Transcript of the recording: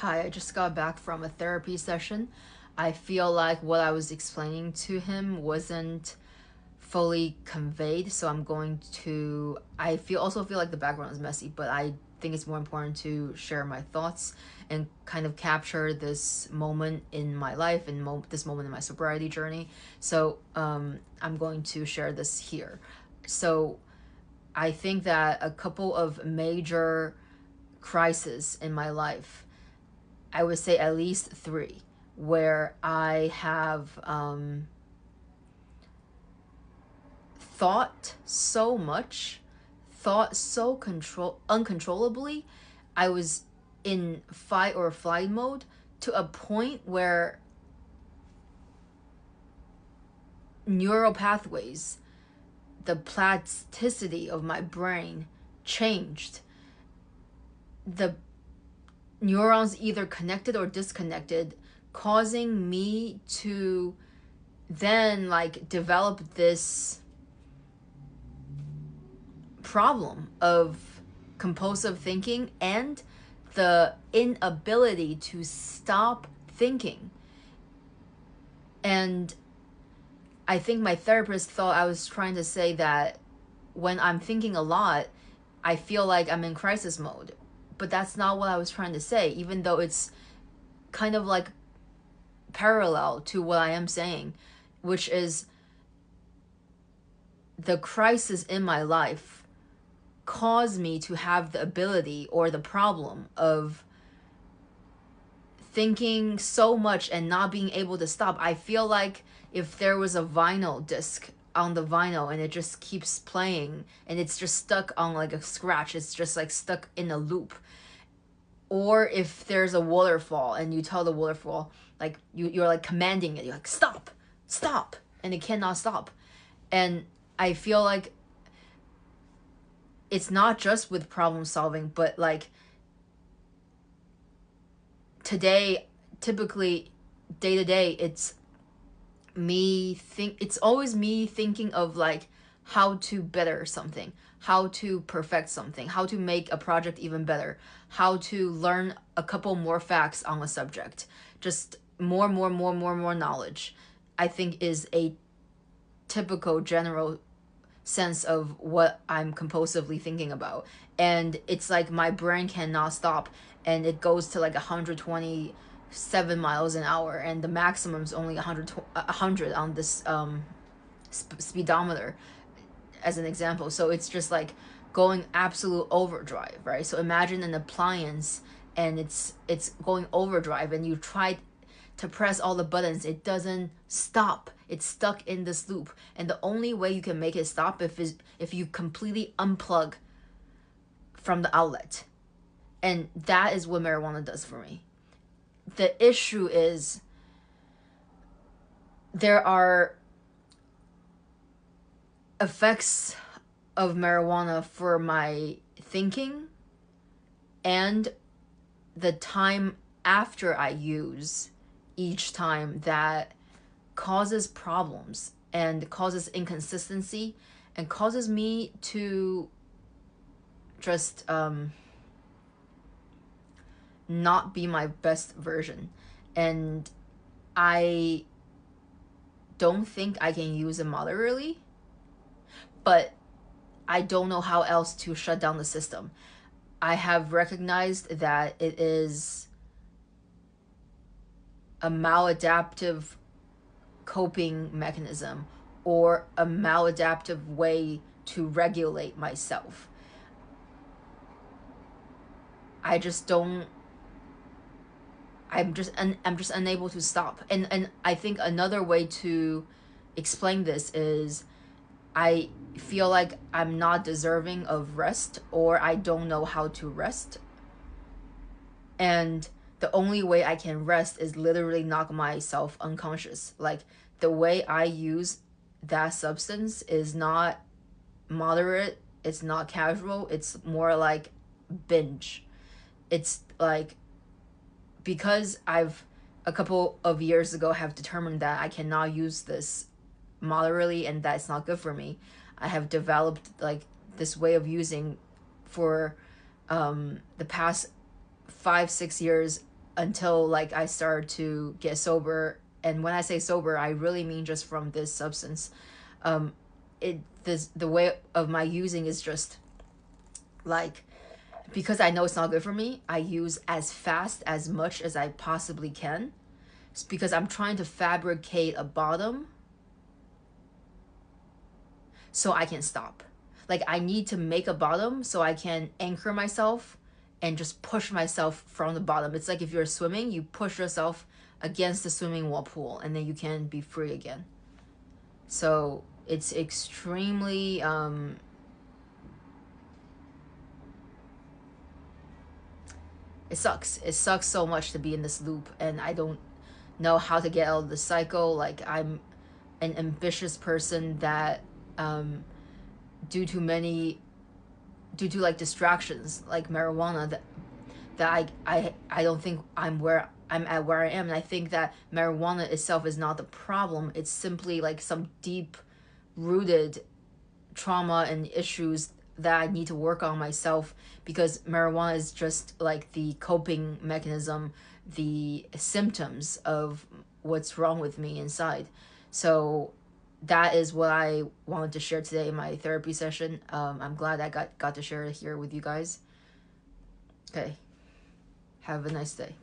Hi, I just got back from a therapy session. I feel like what I was explaining to him wasn't fully conveyed, so I also feel like the background is messy, but I think it's more important to share my thoughts and kind of capture this moment in my life and this moment in my sobriety journey. So I'm going to share this here. So I think that a couple of major crises in my life, I would say at least three, where I have thought so much, thought so uncontrollably. I was in fight or flight mode to a point where neural pathways, the plasticity of my brain changed. The neurons either connected or disconnected, causing me to then develop this problem of compulsive thinking and the inability to stop thinking. And I think my therapist thought I was trying to say that when I'm thinking a lot, I feel like I'm in crisis mode. But that's not what I was trying to say, even though it's kind of like parallel to what I am saying, which is the crisis in my life caused me to have the ability or the problem of thinking so much and not being able to stop. I feel like if there was a vinyl disc on the vinyl and it just keeps playing and it's just stuck on like a scratch, it's just like stuck in a loop. Or if there's a waterfall and you tell the waterfall, like you're like commanding it, you're like, stop, stop, and it cannot stop. And I feel like it's not just with problem solving, but like today, typically day to day, it's always me thinking of like how to better something, how to perfect something, how to make a project even better, how to learn a couple more facts on a subject. Just more knowledge, I think, is a typical general sense of what I'm compulsively thinking about. And it's like my brain cannot stop, and it goes to like 127 miles an hour, and the maximum is only 100 on this speedometer, as an example. So it's just like going absolute overdrive, right? So imagine an appliance and it's going overdrive, and you try to press all the buttons, it doesn't stop. It's stuck in this loop, and the only way you can make it stop if you completely unplug from the outlet. And that is what marijuana does for me. The issue is there are effects of marijuana for my thinking and the time after I use each time that causes problems and causes inconsistency and causes me to just not be my best version. And I don't think I can use it moderately, but I don't know how else to shut down the system. I have recognized that it is a maladaptive coping mechanism or a maladaptive way to regulate myself. I just don't I'm just unable to stop. And I think another way to explain this is I feel like I'm not deserving of rest, or I don't know how to rest. And the only way I can rest is literally knock myself unconscious. Like, the way I use that substance is not moderate, it's not casual, it's more like binge. It's like, because I've a couple of years ago have determined that I cannot use this moderately and that it's not good for me, I have developed like this way of using for the past 5-6 years until like I started to get sober. And when I say sober, I really mean just from this substance. The way of my using is just like, because I know it's not good for me, I use as fast as much as I possibly can. It's because I'm trying to fabricate a bottom so I can stop. Like I need to make a bottom so I can anchor myself and just push myself from the bottom. It's like if you're swimming, you push yourself against the swimming pool and then you can be free again. So it's extremely it sucks so much to be in this loop, and I don't know how to get out of the cycle. Like I'm an ambitious person that due to like distractions like marijuana, that I don't think I'm at where I am. And I think that marijuana itself is not the problem. It's simply like some deep rooted trauma and issues that I need to work on myself, because marijuana is just like the coping mechanism, the symptoms of what's wrong with me inside. So that is what I wanted to share today in my therapy session. I'm glad I got to share it here with you guys. Okay. Have a nice day.